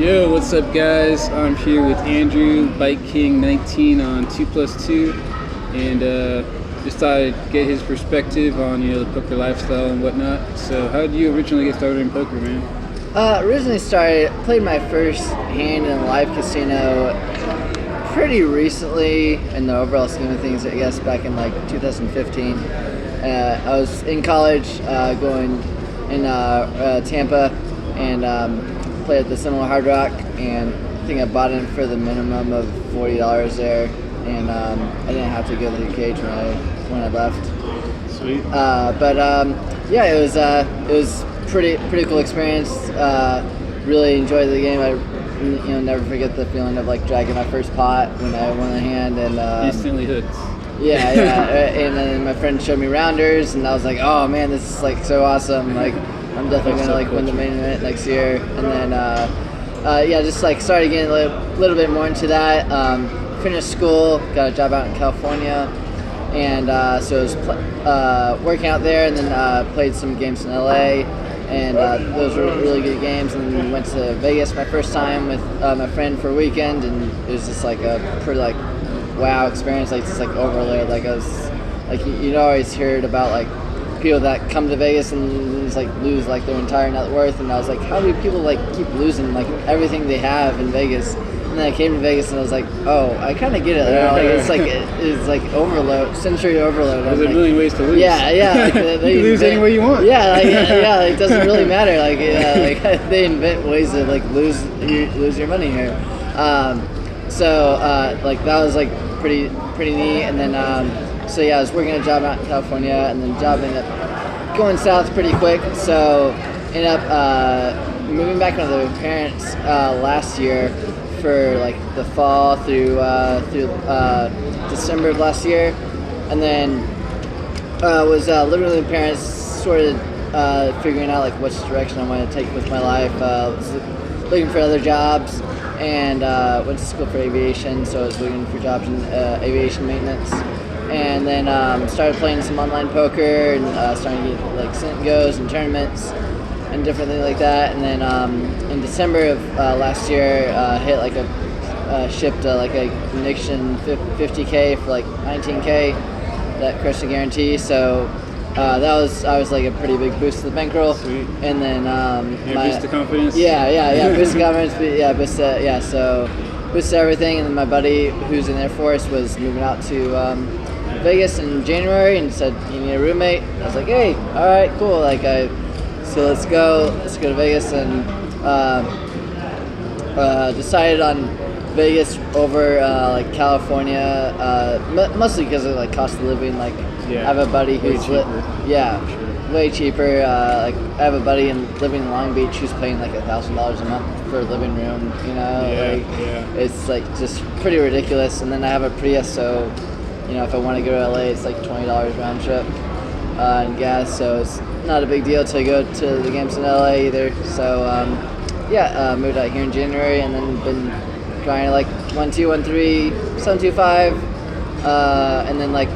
Yo, what's up, guys? I'm here with Andrew, Bikeking19 on 2+2, and just thought I'd get his perspective on the poker lifestyle and whatnot. So, how did you originally get started in poker, man? Originally played my first hand in a live casino pretty recently in the overall scheme of things, I guess back in like 2015. I was in college going in Tampa and played at the Seminole Hard Rock, and I think I bought in for the minimum of $40 there, and I didn't have to go to the cage when I left. Sweet. Yeah, it was pretty cool experience. Really enjoyed the game. I never forget the feeling of like dragging my first pot when I won the hand and Instantly hooked. Yeah. And then my friend showed me rounders, and I was like, oh man, this is like so awesome. Like, I'm definitely gonna like win the main event next year. And then just like started getting a little bit more into that. Finished school, got a job out in California, and so I was working out there, and then played some games in LA, and those were really good games. And then went to Vegas my first time with my friend for a weekend, and it was just like a pretty like wow experience, like just like overload. Like I was like you always heard about like people that come to Vegas and just like lose like their entire net worth, and I was like, how do people like keep losing like everything they have in Vegas? And then I came to Vegas and I was like, oh, I kind of get it. Like it's like overload, sensory overload. There's a million ways to lose. Yeah. Like, you can lose any way you want. Yeah, like it doesn't really matter. Like they invent ways to like lose your money here. Like that was like pretty neat. And then I was working a job out in California, and then the job ended up going south pretty quick. So ended up moving back with my parents last year for like the fall through December of last year, and then was living with my parents, sort of figuring out like which direction I wanted to take with my life. Was looking for other jobs, and went to school for aviation, so I was looking for jobs in aviation maintenance. And then started playing some online poker, and starting to get like cent goes and tournaments and different things like that. And then in December of last year, hit like shipped like a Nixon 50K for like 19K that crushed the guarantee. So I was like a pretty big boost to the bankroll. Sweet. And then boost to confidence. Yeah, boost to confidence. So boosted everything. And then my buddy, who's in Air Force, was moving out to Vegas in January and said, you need a roommate. I was like, hey, all right, cool. So let's go to Vegas, and decided on Vegas over like California, mostly because of like cost of living. Like I have a buddy who's way cheaper. Like I have a buddy living in Long Beach who's paying like $1,000 a month for a living room. It's like just pretty ridiculous. And then I have a Prius, so if I want to go to LA, it's like $20 round trip and gas. So it's not a big deal to go to the games in LA either. So moved out here in January, and then been trying to like 1-2, 1-3, 7-2-5, and then like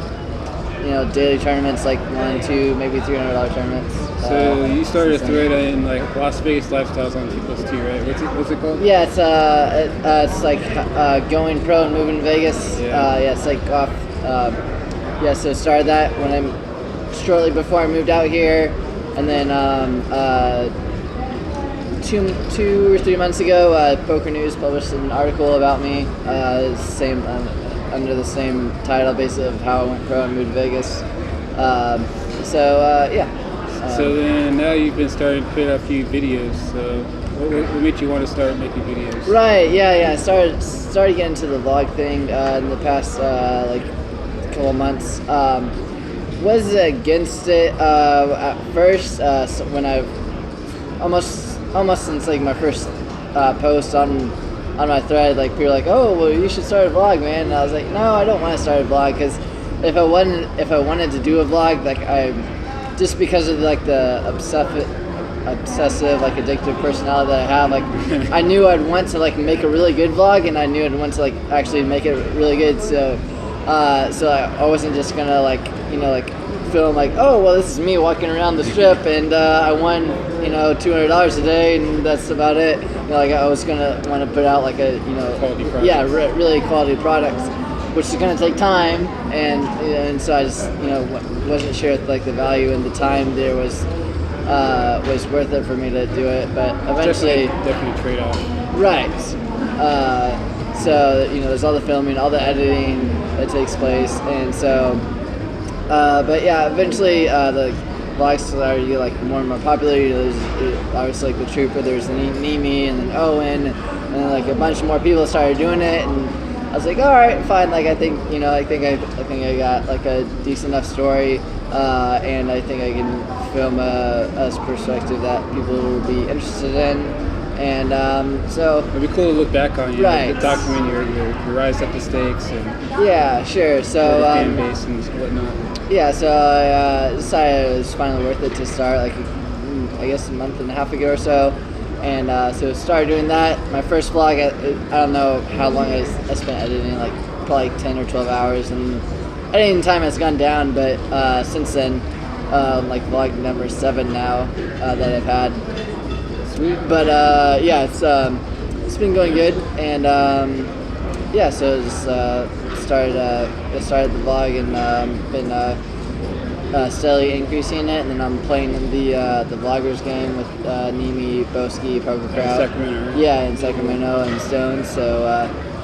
daily tournaments, like 1-2, maybe $300 tournaments. So you started a thread in like Las Vegas lifestyles on 2+2, right? What's it called? Yeah, it's like going pro and moving to Vegas. It's like off. So started that shortly before I moved out here, and then 2 or 3 months ago, Poker News published an article about me, under the same title, basically, of how I went pro and moved to Vegas. So then now you've been starting to put out a few videos. So what made you want to start making videos? Right. Yeah. I started getting into the vlog thing in the past like couple months. Was against it at first when I almost since like my first post on my thread, like people were like, oh well, you should start a vlog, man. And I was like, no, I don't want to start a vlog, because if I wanted to do a vlog, like just because of like the obsessive like addictive personality that I have, like I knew I'd want to like make a really good vlog, and I knew I'd want to like actually make it really good. So I wasn't just gonna like film like, oh well, this is me walking around the strip and I won $200 a day, and that's about it. Like I was gonna want to put out like a quality product. Yeah, really quality products, which is gonna take time, and so I just wasn't sure if like the value and the time there was worth it for me to do it, but eventually definitely trade off. Right. So there's all the filming, all the editing that takes place, and so but yeah, eventually the vlogs started to get like more and more popular. There's obviously like the Trooper, there's Nimi, and then Owen, and then like a bunch more people started doing it, and I was like, all right, fine. Like I think I got like a decent enough story, and I think I can film a perspective that people will be interested in, and so it'd be cool to look back on, right, document your rise up the stakes and yeah, sure. So the fan base and whatnot. Yeah, so I decided it was finally worth it to start, like, I guess a month and a half ago or so. And so started doing that. My first vlog, I don't know how long I spent editing, like probably 10 or 12 hours. And editing time has gone down, but since then, like vlog number 7 now that I've had. Sweet. But yeah, it's been going good. And yeah, so just started the vlog and been steadily increasing it, and then I'm playing in the vloggers game with Nimi, Boski, Poker Crowd. Sacramento. Yeah, in Sacramento and Stone. So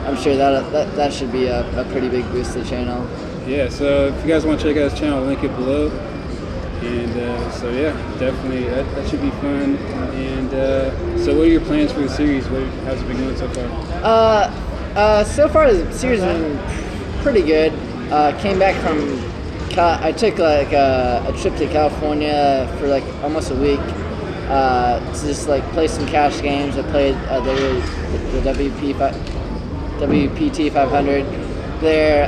I'm sure that should be a pretty big boost to the channel. Yeah. So if you guys want to check out his channel, I'll link it below. And so yeah, definitely that should be fun. And so what are your plans for the series? How's it been going so far? So far the series has been pretty good. Came back from I took like a trip to California for like almost a week to just like play some cash games. I played the WPT 500 there.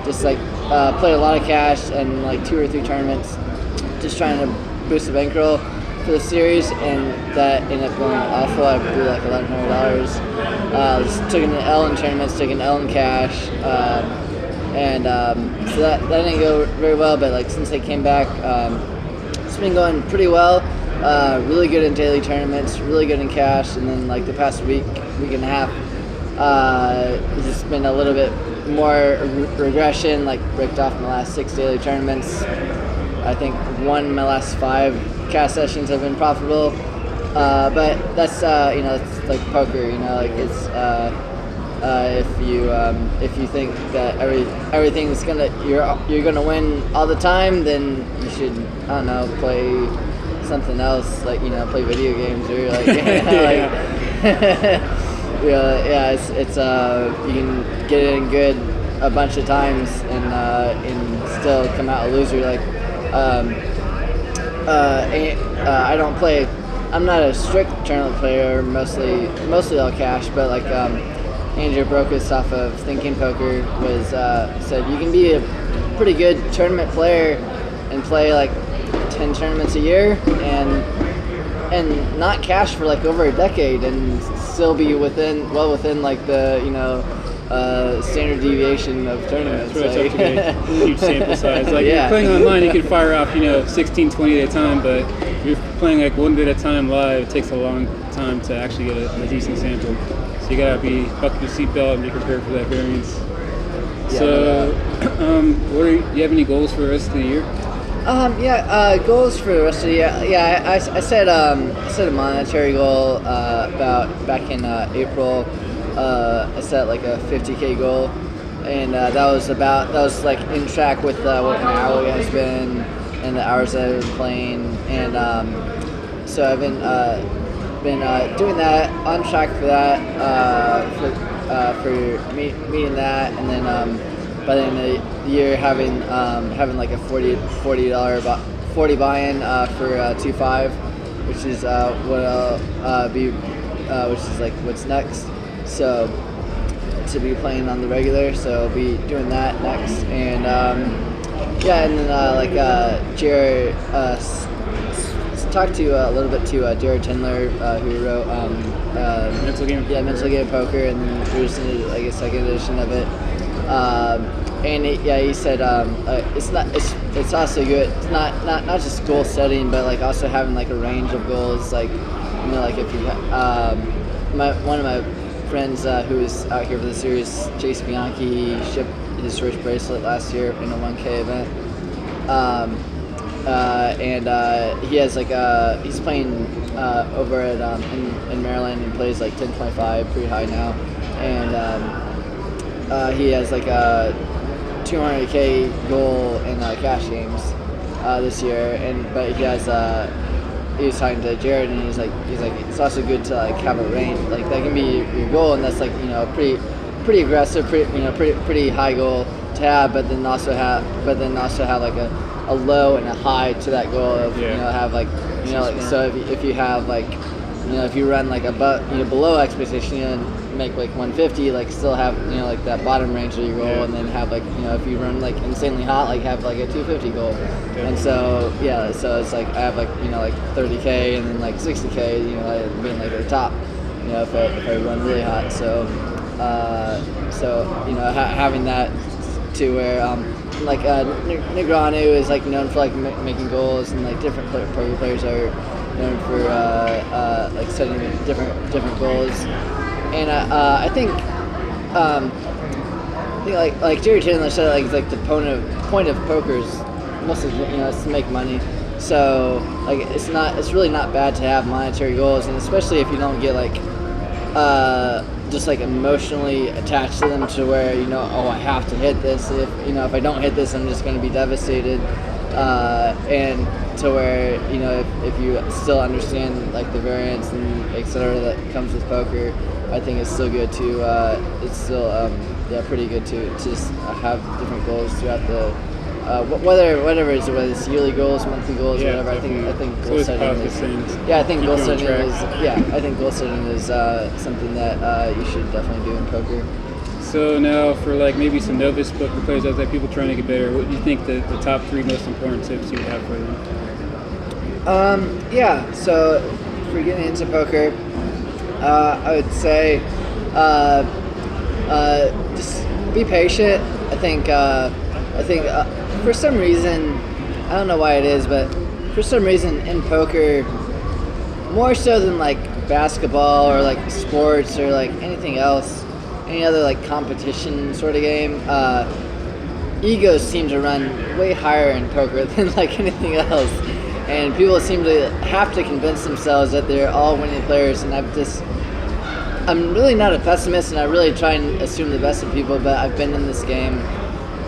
Just like played a lot of cash and like 2 or 3 tournaments, just trying to boost the bankroll for the series, and that ended up going awful. I blew like $1,100. Just took an L in tournaments, took an L in cash, and so that didn't go very well. But like since I came back, it's been going pretty well. Really good in daily tournaments, really good in cash, and then like the past week and a half, it's just been a little bit more regression. Like bricked off my last 6 daily tournaments. I think my last 5 cast sessions have been profitable, but that's it's like poker. Like it's if you think that everything's you're gonna win all the time, then you should, I don't know, play something else, like play video games or like yeah, it's you can get it in good a bunch of times and still come out a loser. Like I don't play. I'm not a strict tournament player. Mostly all cash. But like Andrew Brokus off of Thinking Poker said you can be a pretty good tournament player and play like 10 tournaments a year and not cash for like over a decade and still be within like the standard deviation of tournaments. Yeah, it's really tough to get a huge sample size. Like yeah. You're playing online, you can fire off 16, 20 at a time, but if you're playing like 1 bit at a time live, it takes a long time to actually get a decent sample. So you gotta buckle your seatbelt and be prepared for that variance. Yeah, So, do you have any goals for the rest of the year? Goals for the rest of the year. Yeah, I set a monetary goal back in April. I set like a 50K goal, and that was like in track with what my hourly has been and the hours that I've been playing, and so I've been doing that, on track for that, for meeting that, and then by the end of the year having like a $40 buy-in for 2.5, which is what I'll be, which is like what's next. So to be playing on the regular, so I'll be doing that next, and and then Jared talked to a little bit to Jared Tindler, who wrote Mental Game. Yeah, Mental Game Poker, and then produced like a second edition of it. And he said it's also good. It's not just goal setting, but like also having like a range of goals. Like like if you one of my friends who was out here for the series, Chase Bianchi, he shipped his first bracelet last year in a 1K event. And he has he's playing over at in Maryland and plays like 10.25, pretty high now, and he has like a 200K goal in cash games this year, but he was talking to Jared, and he's like it's also good to like have a range, like that can be your goal, and that's like pretty aggressive, pretty high goal to have, but then also have like a low and a high to that goal of have like so if you have like if you run like below expectation, make like 150, like still have like that bottom range of your goal, and then have like if you run like insanely hot, like have like a 250 goal. And so so it's like I have like like 30K and then like 60K like being like at the top if I run really hot. So having that to where like Negreanu is like known for like making goals, and like different poker players are known for like setting different goals. And I think like Jerry Chandler said, like the point of poker is mostly it's to make money. So like it's really not bad to have monetary goals, and especially if you don't get like just like emotionally attached to them to where I have to hit this. If I don't hit this, I'm just going to be devastated. And to where if you still understand like the variance and etc. that comes with poker, I think it's still good to it's still pretty good to just have different goals throughout the whether it's yearly goals, monthly goals, whatever. I think goal setting is I think goal setting is something that you should definitely do in poker. So now for like maybe some novice poker players out there, people trying to get better, what do you think the top 3 most important tips you would have for them? So if we're getting into poker, I would say just be patient. I think for some reason, I don't know why it is, but for some reason in poker, more so than like basketball or like sports or like anything else, any other like competition sort of game, egos seem to run way higher in poker than like anything else, and people seem to have to convince themselves that they're all winning players. And I'm really not a pessimist, and I really try and assume the best of people, but I've been in this game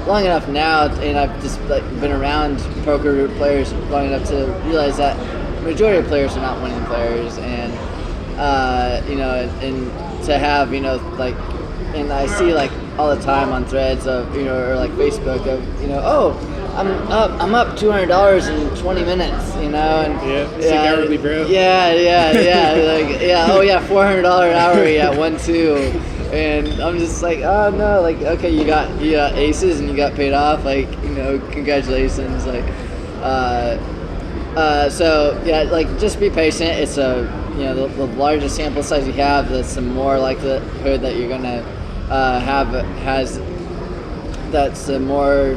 long enough now, and I've just like been around poker players long enough to realize that majority of players are not winning players, and and to have like, and I see like all the time on threads of or like Facebook of I'm up $200 in 20 minutes, and hourly, bro. $400 hour at 1-2. And I'm just like, oh no, like okay, you got aces and you got paid off, like congratulations, like like just be patient. It's the largest sample size you have, that's the more likelihood that you're gonna that's the more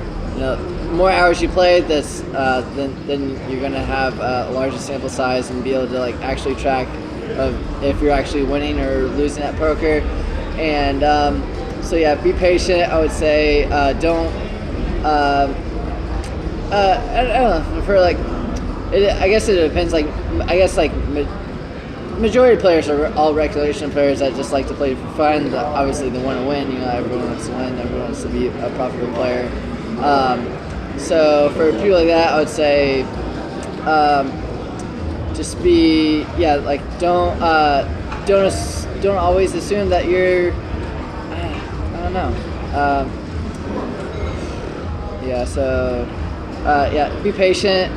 hours you play, that's then you're gonna have a larger sample size and be able to like actually track of if you're actually winning or losing at poker. And be patient. I would say don't. I don't know. For like, I guess it depends. Like, I guess like majority of players are all recreational players that just like to play for fun. Obviously, they want to win. Everyone wants to win. Everyone wants to be a profitable player. So for people like that, I would say just be don't always assume that you're I don't know be patient,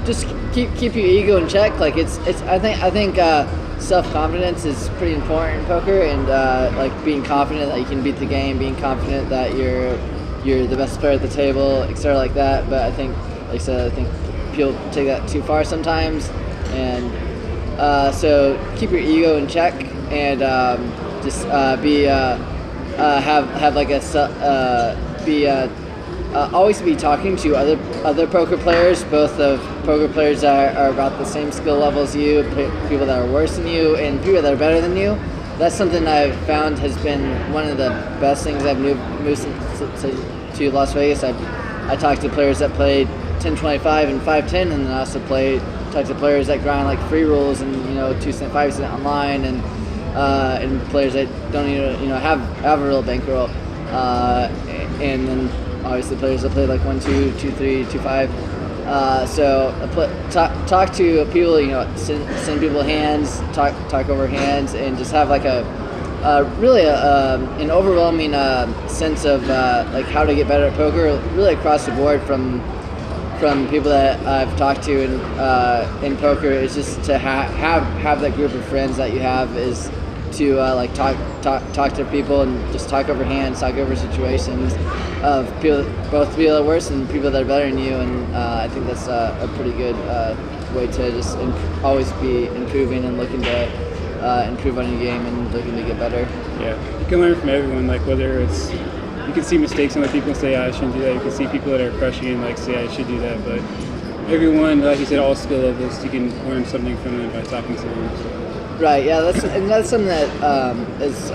just keep your ego in check. Like I think self-confidence is pretty important in poker, and like being confident that you can beat the game, being confident that you're the best player at the table, etc. like that. But I think, like I said, I think people take that too far sometimes, and so keep your ego in check, and just have like always be talking to other poker players, both of poker players that are about the same skill level as you, people that are worse than you, and people that are better than you. That's something I've found has been one of the best things I've moved to Las Vegas. I talked to players that played 10-25 and 5-10, and then I also talk to players that grind like free rules and 2-cent, 5-cent online, and players that don't even have a real bankroll, and then obviously players that play like 1-2, 2-3, 2-5. So talk to people, send people hands, talk over hands, and just have like really an overwhelming sense of like how to get better at poker, really across the board from people that I've talked to in poker. Is just to have that group of friends that you have, is to like talk to people and just talk over hands, talk over situations of both people that are worse and people that are better than you, and I think that's a pretty good way to just always be improving and looking to improve on your game and looking to get better. Yeah, you can learn from everyone. Like whether it's, you can see mistakes in other people and say, I shouldn't do that. You can see people that are crushing and like say, I should do that. But everyone, like you said, all skill levels, you can learn something from them by talking to them. So. Right. Yeah. That's something that is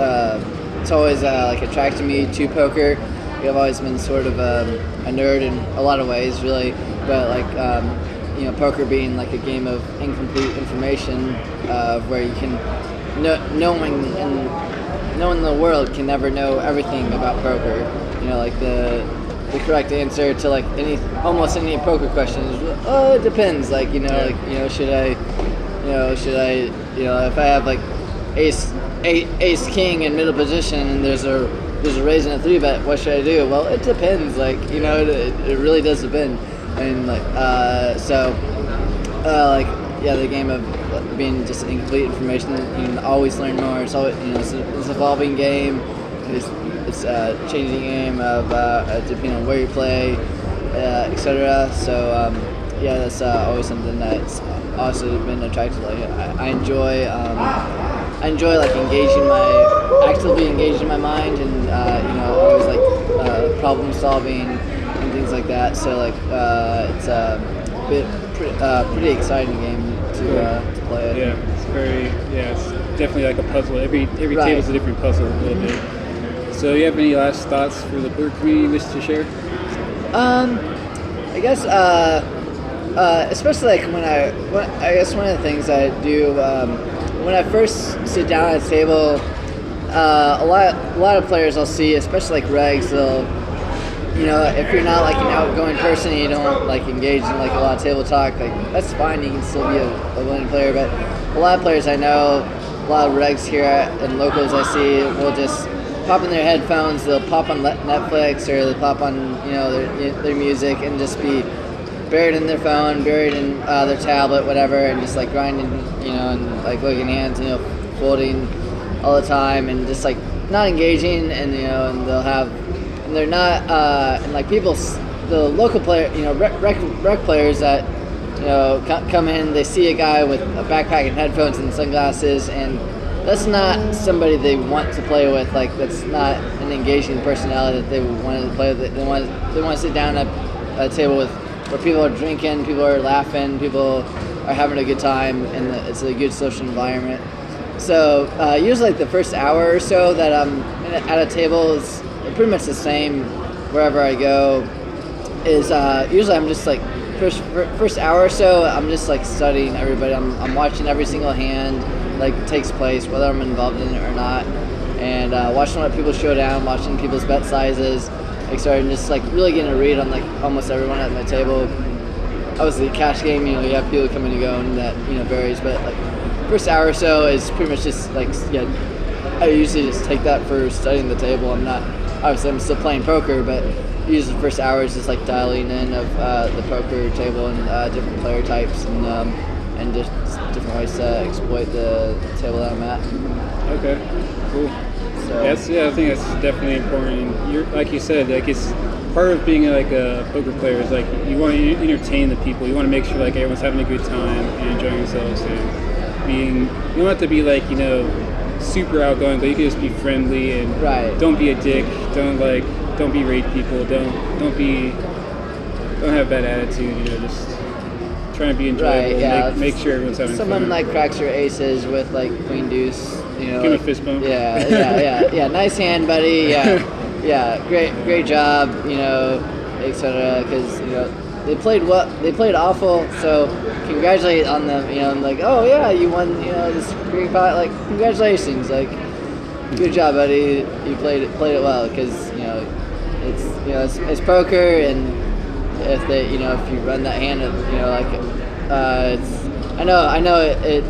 it's always like attracted me to poker. I've always been sort of a nerd in a lot of ways, really. But like poker being like a game of incomplete information, where you can no one in the world can never know everything about poker. Like the correct answer to like almost any poker question is, it depends. Like should I if I have like ace king in middle position and there's a raise and a 3-bet, what should I do? Well, it depends. Like it really does depend. And like the game of being just incomplete information, you can always learn more. It's always it's an evolving game. It's a changing game of depending on where you play, etc. So that's always something that's also been attractive. Like I enjoy like actively engaging my mind, and always like problem solving and things like that. So like it's a pretty exciting game to play. Yeah, it's definitely like a puzzle. Every Right. table's a different puzzle a little bit. So you have any last thoughts for the poker community you wish to share? I guess especially like I guess one of the things I do when I first sit down at a table, a lot of players I'll see, especially like regs, they'll if you're not like an outgoing person and you don't like engage in like a lot of table talk, like that's fine, you can still be a winning player. But a lot of players I know, a lot of regs here and locals I see will just pop in their headphones, they'll pop on Netflix or they'll pop on their music and just be buried in their phone, buried in their tablet, whatever, and just like grinding, and like looking hands, folding all the time, and just like not engaging, and and they'll have, and they're not, and like people, the local player, rec players that come in, they see a guy with a backpack and headphones and sunglasses, and that's not somebody they want to play with. Like that's not an engaging personality that they want to play with. They want to sit down at a table where people are drinking, people are laughing, people are having a good time, and it's a good social environment. So usually like the first hour or so that I'm at a table is pretty much the same wherever I go. Is usually I'm just like first hour or so I'm just like studying everybody. I'm watching every single hand like takes place, whether I'm involved in it or not, and watching what people show down, watching people's bet sizes, and just like really getting a read on like almost everyone at my table. Obviously, cash game, you have people coming and going, that varies, but like first hour or so is pretty much just like I usually just take that for studying the table. I'm still playing poker, but usually the first hour is just like dialing in of the poker table and different player types and just different ways to exploit the table that I'm at. Okay, cool. So, I think that's definitely important. You're, like you said, like it's part of being like a poker player is like you want to entertain the people. You want to make sure like everyone's having a good time and enjoying themselves, and you don't have to be like super outgoing, but you can just be friendly and Right. don't be a dick. Don't berate people. Don't have bad attitude. You know, just try and be enjoyable. Right, yeah. Make sure everyone's having Someone fun. like cracks your aces with like queen deuce, you know. Give him like, a fist bump. Yeah. Nice hand, buddy. Yeah, yeah. Great job. You know, etc. Because you know they played awful. So congratulate on them. You know, I'm like, oh yeah, you won. You know, this great pot. Like congratulations. Like good job, buddy. You played it well. Because you know, it's poker and. If you run that hand, you know, like, it's. I know it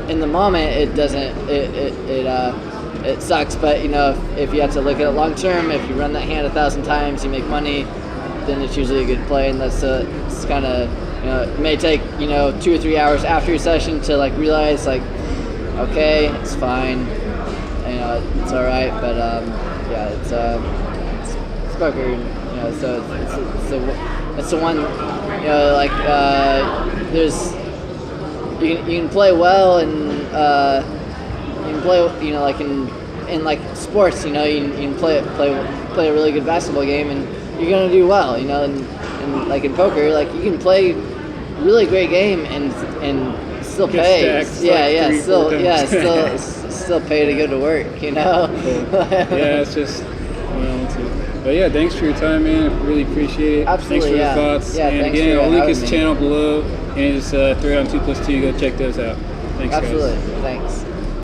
in the moment it doesn't, it sucks, but you know, if you have to look at it long term, if you run that hand 1,000 times, you make money, then it's usually a good play, and that's it's kind of, you know, it may take 2 or 3 hours after your session to like realize like, okay, it's fine, you know, it's all right, but yeah, it's poker, you know, so it's the one, you know, like there's you can play well and you can play, you know, like in like sports, you know, you can play a really good basketball game and you're gonna do well, you know, and like in poker, like you can play really great game and still pay, still pay to go to work, you know. Cool. Yeah, it's just. But yeah, thanks for your time, man. I really appreciate it. Absolutely, thanks for the thoughts. Yeah, and again, I'll link his channel below, and just throw it on 2+2. Go check those out. Thanks, guys. Absolutely, thanks.